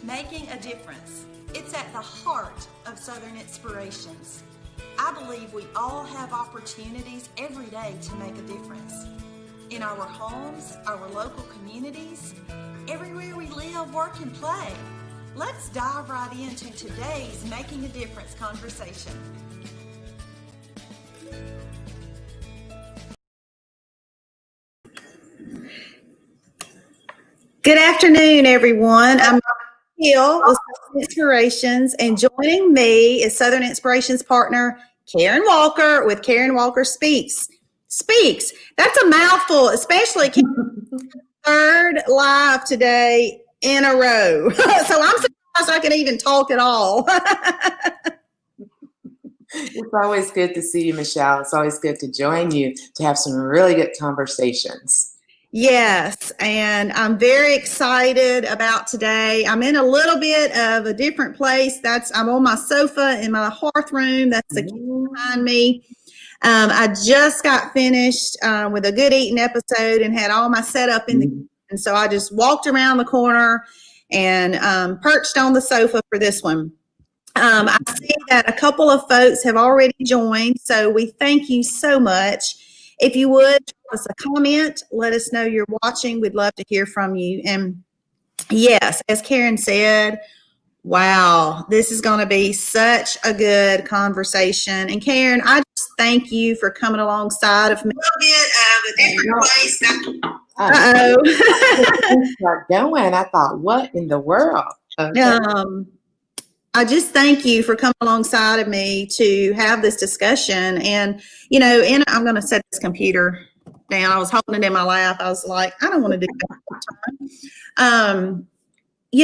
Making a difference. It's at the heart of Southern Inspirations. I believe we all have opportunities every day to make a difference. In our homes, our local communities, everywhere we live, work, and play. Let's dive right into today's Making a Difference conversation. Good afternoon, everyone. I'm Hill with Southern Inspirations, and joining me is Southern Inspirations partner Karen Walker with Karen Walker Speaks. Speaks. That's a mouthful, especially third live today in a row. So I'm surprised I can even talk at all. It's always good to see you, Michelle. It's always good to join you to have some really good conversations. Yes, and I'm very excited about today. I'm in a little bit of a different place. I'm on my sofa in my hearth room. That's the kitchen behind me. I just got finished with a good eating episode and had all my setup in the kitchen. So I just walked around the corner and perched on the sofa for this one. I see that a couple of folks have already joined, so we thank you so much. If you would, drop us a comment, let us know you're watching. We'd love to hear from you. And yes, as Karen said, wow, this is going to be such a good conversation. And Karen, I just thank you for coming alongside of me. A little bit of a different place. Uh-oh. Start going. I thought, what in the world? Okay. I just thank you for coming alongside of me to have this discussion. And, I'm going to set this computer down. I was holding it in my lap. I was like, I don't want to do that all the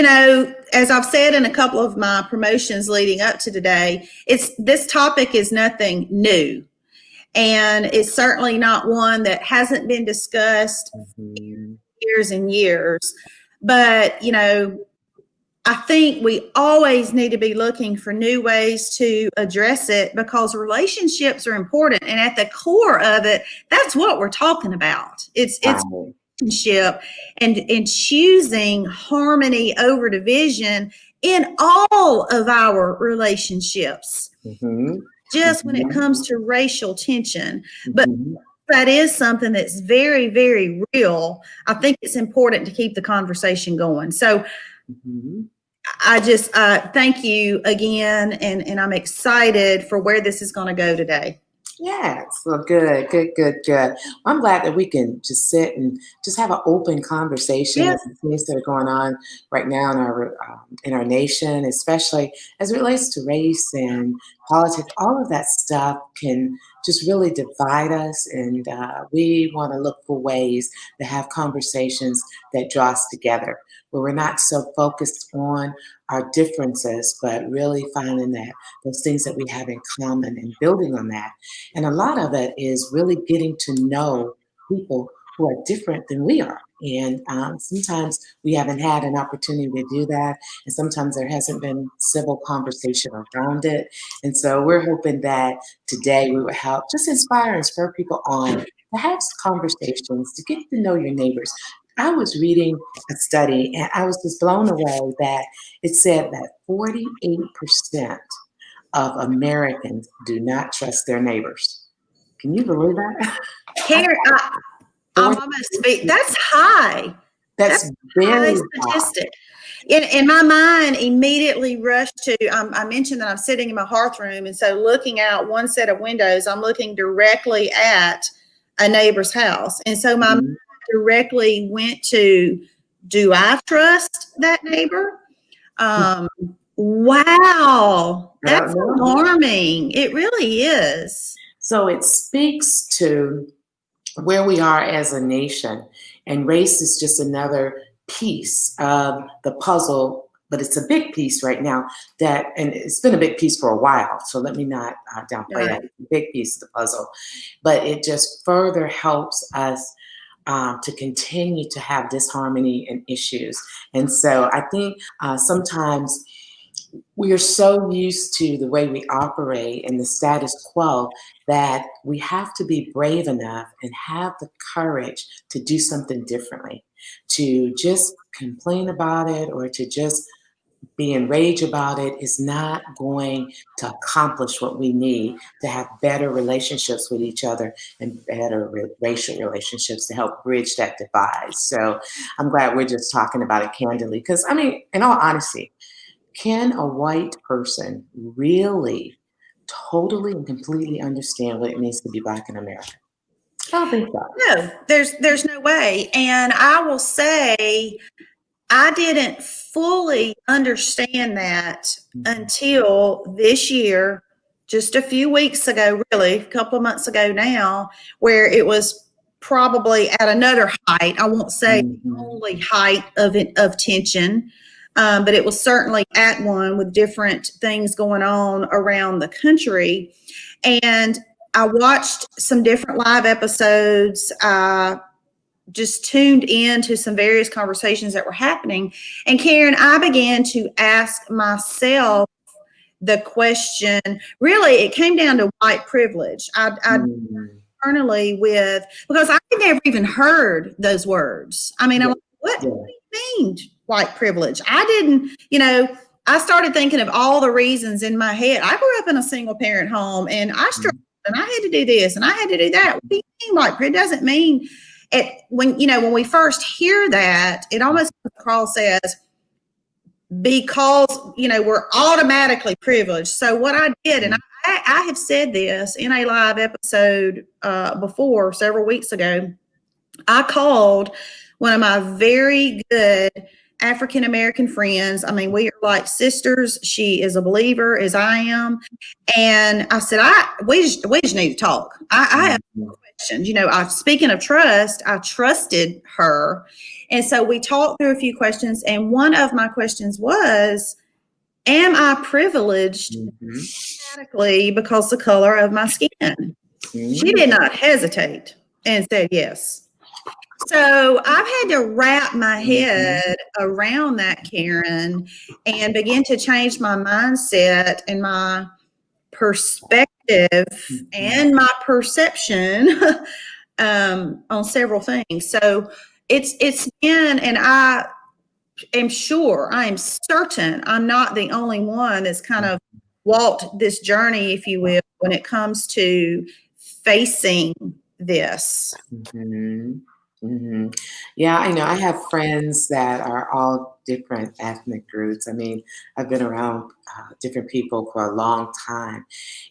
time. As I've said in a couple of my promotions leading up to today, this topic is nothing new. And it's certainly not one that hasn't been discussed years and years. But, I think we always need to be looking for new ways to address it because relationships are important. And at the core of it, that's what we're talking about. It's relationship and choosing harmony over division in all of our relationships. Just when it comes to racial tension. But that is something that's very, very real. I think it's important to keep the conversation going. So I just thank you again, and I'm excited for where this is going to go today. Yes, well, good. I'm glad that we can just sit and just have an open conversation with the things that are going on right now in our nation, especially as it relates to race and politics. All of that stuff can just really divide us, and we want to look for ways to have conversations that draw us together, where we're not so focused on our differences, but really finding that those things that we have in common and building on that. And a lot of it is really getting to know people who are different than we are. And sometimes we haven't had an opportunity to do that. And sometimes there hasn't been civil conversation around it. And so we're hoping that today we will help just inspire and spur people on to have conversations, to get to know your neighbors. I was reading a study and I was just blown away that it said that 48% of Americans do not trust their neighbors. Can you believe that? Karen, I'm almost speak. That's high. That's very high statistic. In my mind, immediately rushed to. I mentioned that I'm sitting in my hearth room, and so looking out one set of windows, I'm looking directly at a neighbor's house, and so my mind directly went to, do I trust that neighbor? Wow, that's alarming. It really is. So it speaks to where we are as a nation, and race is just another piece of the puzzle, but it's a big piece right now and it's been a big piece for a while. So let me not downplay that. It's a big piece of the puzzle, but it just further helps us to continue to have disharmony and issues. And so I think sometimes we are so used to the way we operate and the status quo that we have to be brave enough and have the courage to do something differently, to just complain about it or to just be enraged about it is not going to accomplish what we need to have better relationships with each other and better racial relationships to help bridge that divide. So I'm glad we're just talking about it candidly. Because, I mean, in all honesty, can a white person really totally and completely understand what it means to be Black in America? I don't think so. No, there's no way. And I will say I didn't fully understand that until this year, just a few weeks ago, really, a couple of months ago now, where it was probably at another height. I won't say the Mhm. only height of tension, but it was certainly at one with different things going on around the country. And I watched some different live episodes. Just tuned in to some various conversations that were happening. And Karen, I began to ask myself the question, really, it came down to white privilege. I Mhm. internally with, because I had never even heard those words. I mean, I'm Yeah. like, what do Yeah. you mean white privilege? I didn't, I started thinking of all the reasons in my head. I grew up in a single parent home and I struggled and I had to do this and I had to do that. What do you mean white privilege? It doesn't mean it when we first hear that, it almost comes across as because we're automatically privileged. So what I did, and I have said this in a live episode before several weeks ago, I called one of my very good African American friends. I mean, we are like sisters. She is a believer, as I am, and I said, we just need to talk. I have Mhm. questions. Speaking of trust, I trusted her, and so we talked through a few questions. And one of my questions was, "Am I privileged Mhm. automatically because the color of my skin?" She Mhm. did not hesitate and said yes. So I've had to wrap my Mhm. head around that, Karen, and begin to change my mindset and my perspective Mhm. and my perception on several things. So it's been, and I am sure, I am certain, I'm not the only one that's kind of walked this journey, if you will, when it comes to facing this. Mhm. Mhm. Yeah, I know. I have friends that are all different ethnic groups. I mean, I've been around different people for a long time.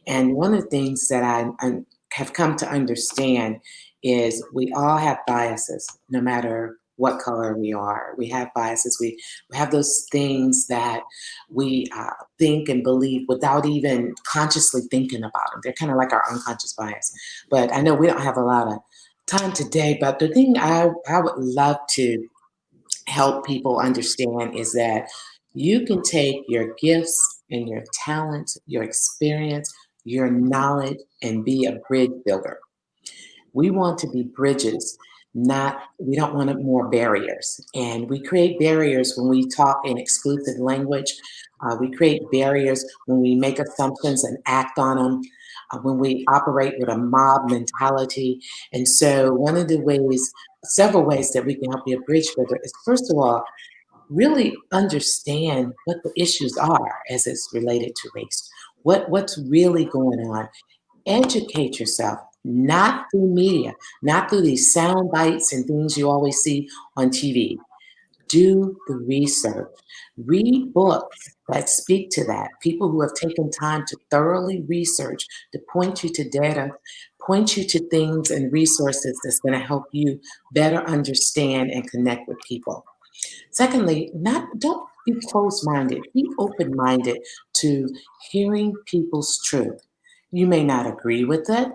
And one of the things that I have come to understand is we all have biases, no matter what color we are. We have biases. We have those things that we think and believe without even consciously thinking about them. They're kind of like our unconscious bias. But I know we don't have a lot of time today, but the thing I would love to help people understand is that you can take your gifts and your talents, your experience, your knowledge, and be a bridge builder. We want to be bridges, not, we don't want more barriers. And we create barriers when we talk in exclusive language. We create barriers when we make assumptions and act on them, when we operate with a mob mentality. And so, one of the ways, several ways that we can help you a bridge builder is, first of all, really understand what the issues are as it's related to race. What's really going on? Educate yourself, not through media, not through these sound bites and things you always see on TV. Do the research. Read books that speak to that. People who have taken time to thoroughly research, to point you to data, point you to things and resources that's going to help you better understand and connect with people. Secondly, not don't be closed-minded. Be open-minded to hearing people's truth. You may not agree with it,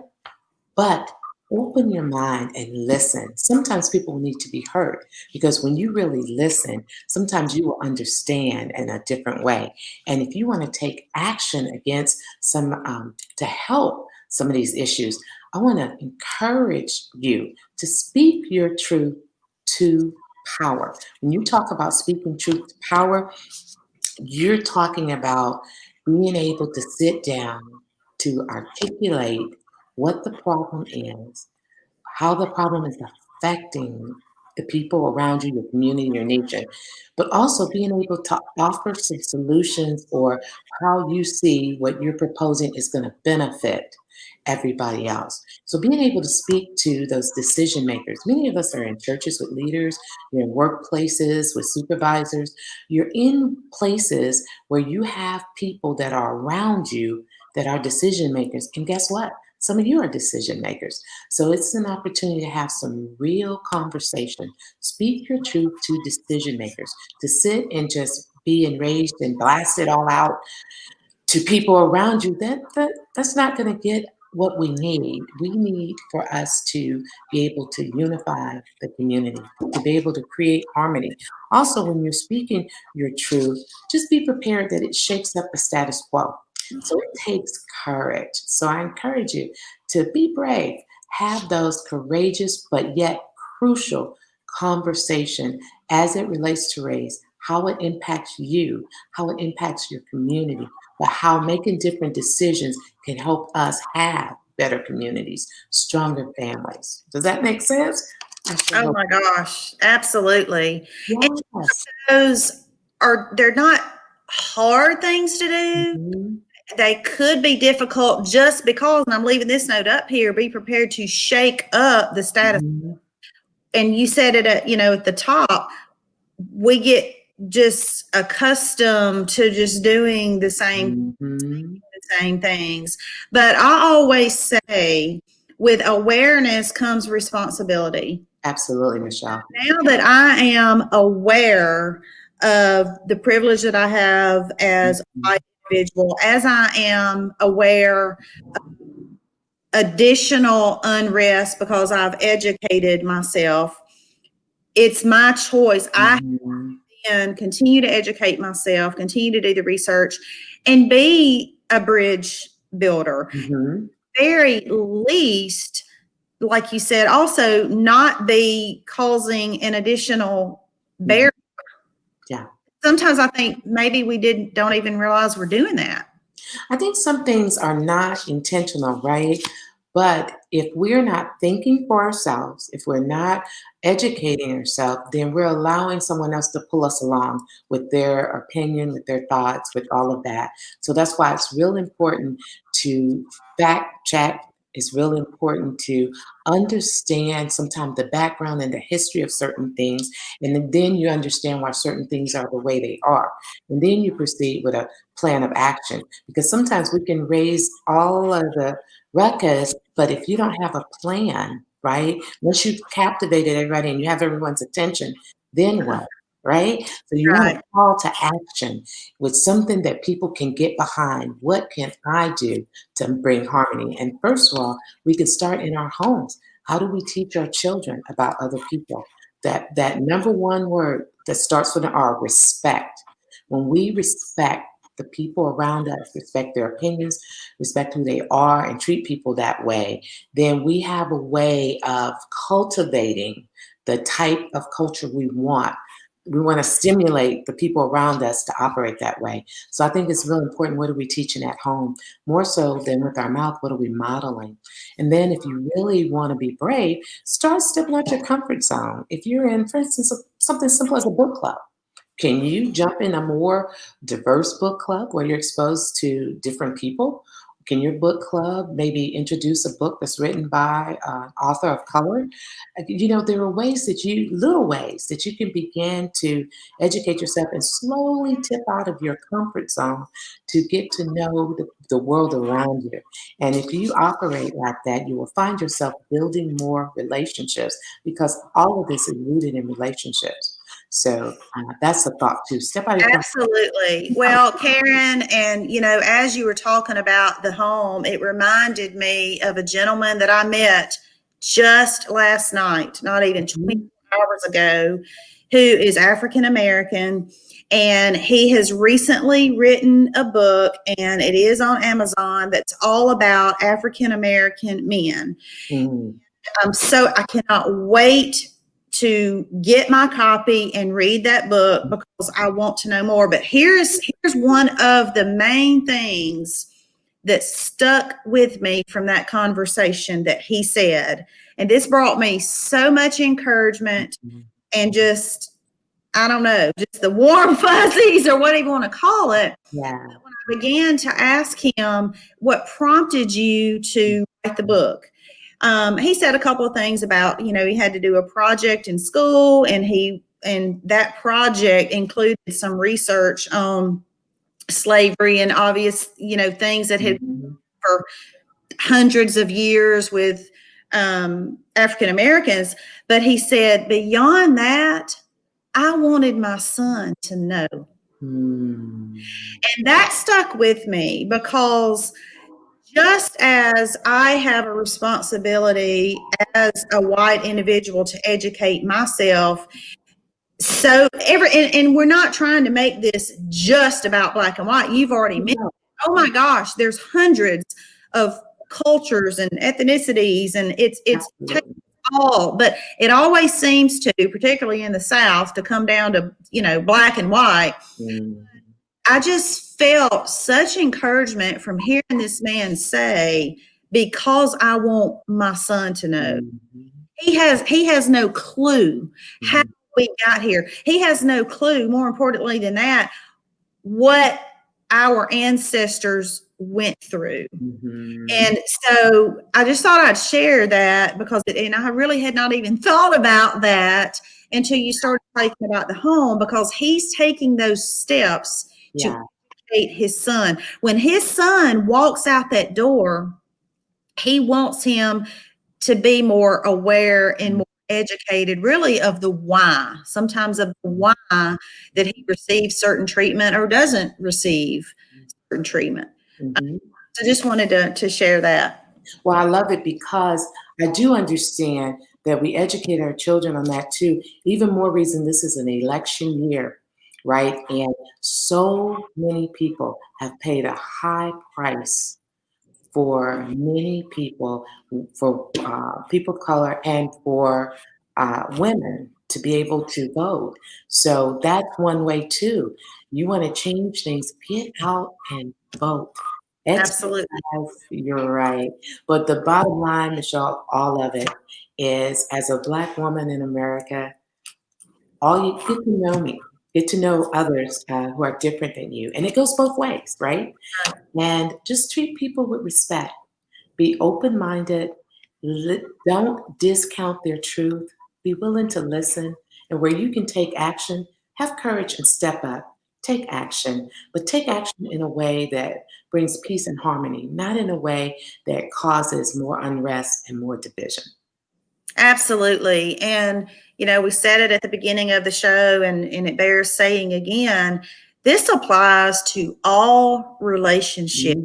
but open your mind and listen. Sometimes people need to be heard because when you really listen, sometimes you will understand in a different way. And if you want to take action against to help some of these issues, I want to encourage you to speak your truth to power. When you talk about speaking truth to power, you're talking about being able to sit down to articulate what the problem is, how the problem is affecting the people around you, your community, your nation, but also being able to offer some solutions or how you see what you're proposing is going to benefit everybody else. So being able to speak to those decision makers. Many of us are in churches with leaders, you're in workplaces with supervisors, you're in places where you have people that are around you that are decision makers. And guess what? Some of you are decision makers. So it's an opportunity to have some real conversation. Speak your truth to decision makers. To sit and just be enraged and blast it all out to people around you, that's not going to get what we need. We need for us to be able to unify the community, to be able to create harmony. Also, when you're speaking your truth, just be prepared that it shakes up the status quo. So it takes courage. So I encourage you to be brave, have those courageous but yet crucial conversation as it relates to race, how it impacts you, how it impacts your community, but how making different decisions can help us have better communities, stronger families. Does that make sense? I sure Oh hope. my gosh, absolutely. And Yes. those they're not hard things to do. Mhm. They could be difficult just because, and I'm leaving this note up here, be prepared to shake up the status. Mhm. And you said it at the top, we get just accustomed to just doing Mhm. the same things. But I always say with awareness comes responsibility. Absolutely, Michelle. Now that I am aware of the privilege that I have as Mhm. an individual, as I am aware additional unrest because I've educated myself, it's my choice. I Mhm. can continue to educate myself, continue to do the research, and be a bridge builder. Mhm. Very least, like you said, also not be causing an additional Mhm. barrier. Yeah. Sometimes I think maybe we don't even realize we're doing that. I think some things are not intentional, right? But if we're not thinking for ourselves, if we're not educating ourselves, then we're allowing someone else to pull us along with their opinion, with their thoughts, with all of that. So that's why it's real important to fact check. It's real important to understand sometimes the background and the history of certain things. And then you understand why certain things are the way they are. And then you proceed with a plan of action because sometimes we can raise all of the ruckus, but if you don't have a plan, right? Once you've captivated everybody and you have everyone's attention, then what? Right? So you want Right. a call to action with something that people can get behind. What can I do to bring harmony? And first of all, we can start in our homes. How do we teach our children about other people? That number one word that starts with an R, respect. When we respect the people around us, respect their opinions, respect who they are, and treat people that way, then we have a way of cultivating the type of culture we want. We want to stimulate the people around us to operate that way. So I think it's really important. What are we teaching at home? More so than with our mouth, what are we modeling? And then if you really want to be brave, start stepping out your comfort zone. If you're in, for instance, something simple as a book club, can you jump in a more diverse book club where you're exposed to different people? Can your book club maybe introduce a book that's written by an author of color? There are little ways that you can begin to educate yourself and slowly tip out of your comfort zone to get to know the world around you. And if you operate like that, you will find yourself building more relationships because all of this is rooted in relationships. So that's a thought too. Step out of your comfort Absolutely. Well, Karen, and as you were talking about the home, it reminded me of a gentleman that I met just last night, not even 20 zone. hours ago, who is African American. And he has recently written a book, and it is on Amazon, that's all about African American men. Mhm. I cannot wait to get my copy and read that book because I want to know more. But here's one of the main things that stuck with me from that conversation that he said. And this brought me so much encouragement and just, I don't know, just the warm fuzzies or whatever you want to call it. Yeah. When I began to ask him what prompted you to write the book, he said a couple of things about, he had to do a project in school, and that project included some research on slavery and obvious, things that had for hundreds of years with African Americans. But he said, beyond that, I wanted my son to know. And that stuck with me because just as I have a responsibility as a white individual to educate myself, so and we're not trying to make this just about black and white. You've already mentioned, oh my gosh, there's hundreds of cultures and ethnicities, and it's all, but it always seems to, particularly in the South, to come down to, black and white. I just felt such encouragement from hearing this man say, because I want my son to know. He has no clue how we got here. He has no clue, more importantly than that, what our ancestors went through. And so I just thought I'd share that because and I really had not even thought about that until you started talking about the home, because he's taking those steps to educate his son. When his son walks out that door, he wants him to be more aware and more educated, really, of the why, sometimes of the why that he receives certain treatment or doesn't receive certain treatment. So just wanted to share that. Well, I love it because I do understand that we educate our children on that too. Even more reason this is an election year, right? And so many people have paid a high price for many people, for people of color, and for women to be able to vote. So that's one way too. You want to change things, get out and vote. Absolutely. You're right. But the bottom line, Michelle, all of it is, as a Black woman in America, all you get to know me, get to know others who are different than you. And it goes both ways, right? And just treat people with respect. Be open-minded. Don't discount their truth. Be willing to listen. And where you can take action, have courage and step up. Take action, but take action in a way that brings peace and harmony, not in a way that causes more unrest and more division. Absolutely. And, we said it at the beginning of the show, and it bears saying again, this applies to all relationships.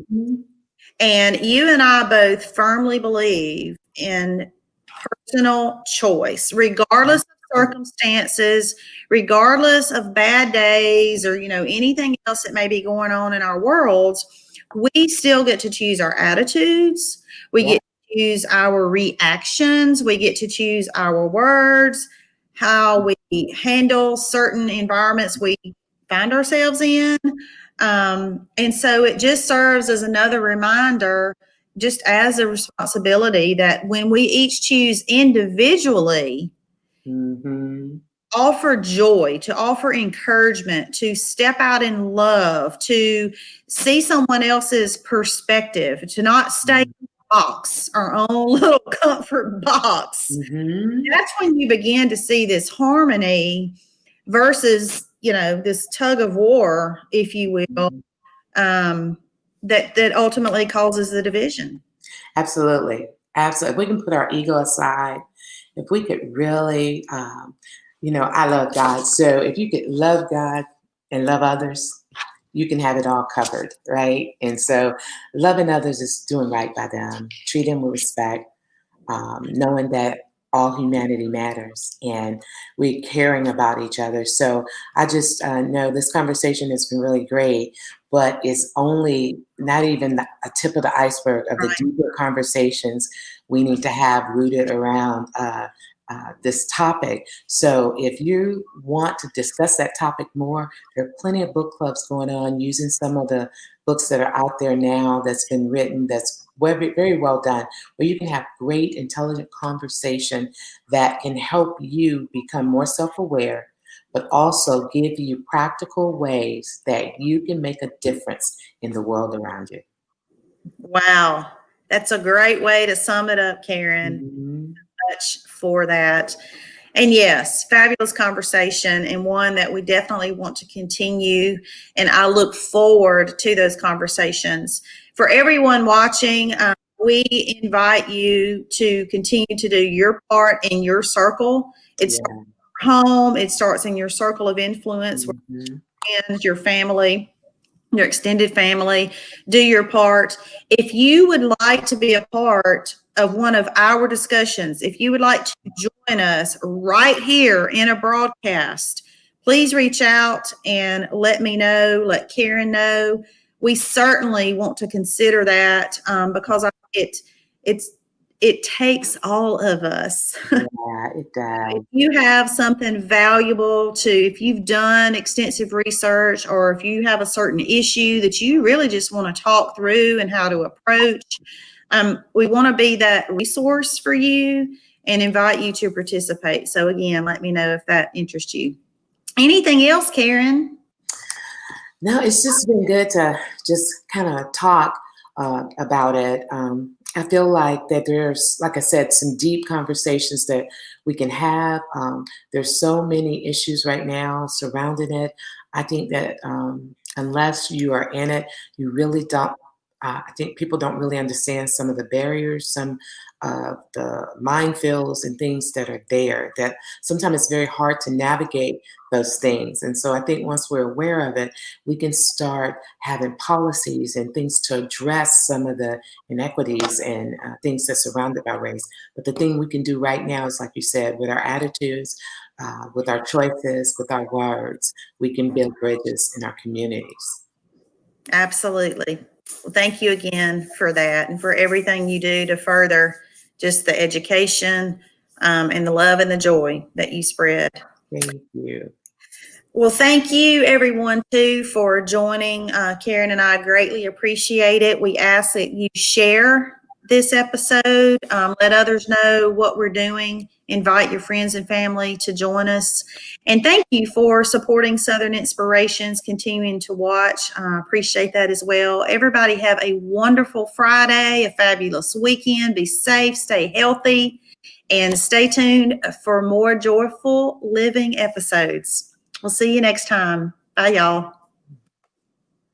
And you and I both firmly believe in personal choice, regardless of circumstances, regardless of bad days or, anything else that may be going on in our worlds. We still get to choose our attitudes. We get to choose our reactions. We get to choose our words, how we handle certain environments we find ourselves in. And so it just serves as another reminder, just as a responsibility, that when we each choose individually, offer joy, to offer encouragement, to step out in love, to see someone else's perspective, to not stay in the box, our own little comfort box. That's when you begin to see this harmony versus, this tug of war, if you will, that ultimately causes the division. Absolutely. Absolutely. If we can put our ego aside, if we could really, I love God. So if you could love God and love others, you can have it all covered, right? And so loving others is doing right by them, treat them with respect, knowing that all humanity matters and we're caring about each other. So I just know this conversation has been really great, but it's only not even a tip of the iceberg of the deeper conversations we need to have rooted around this topic. So if you want to discuss that topic more, there are plenty of book clubs going on using some of the books that are out there now that's been written, that's very, very well done, where you can have great, intelligent conversation that can help you become more self-aware, but also give you practical ways that you can make a difference in the world around you. Wow. That's a great way to sum it up, Karen. Mhm. Much for that. And yes, fabulous conversation, and one that we definitely want to continue. And I look forward to those conversations. For everyone watching, we invite you to continue to do your part in your circle. It starts Yeah. in your home, it starts in your circle of influence, Mhm. with your family, your extended family. Do your part. If you would like to be a part of one of our discussions, if you would like to join us right here in a broadcast, please reach out and let me know, let Karen know. We certainly want to consider that, because it's it takes all of us. Yeah, it If does. you have something valuable if you've done extensive research, or if you have a certain issue that you really just want to talk through and how to approach, we want to be that resource for you and invite you to participate. So again, let me know if that interests you. Anything else, Karen? No, it's just been good to just kind of talk about it. I feel like that there's, like I said, some deep conversations that we can have. There's so many issues right now surrounding it. I think that unless you are in it, you really don't. I think people don't really understand some of the barriers, some of the minefields and things that are there. That sometimes it's very hard to navigate those things. And so I think once we're aware of it, we can start having policies and things to address some of the inequities and things that surrounded by race. But the thing we can do right now is, like you said, with our attitudes, with our choices, with our words, we can build bridges in our communities. Absolutely. Well, thank you again for that, and for everything you do to further just the education, and the love and the joy that you spread. Thank you. Well, thank you everyone too for joining. Karen and I greatly appreciate it. We ask that you share this episode, let others know what we're doing, invite your friends and family to join us. And thank you for supporting Southern Inspirations, continuing to watch. Appreciate that as well. Everybody have a wonderful Friday, a fabulous weekend. Be safe, stay healthy, and stay tuned for more joyful living episodes. We'll see you next time. Bye, y'all.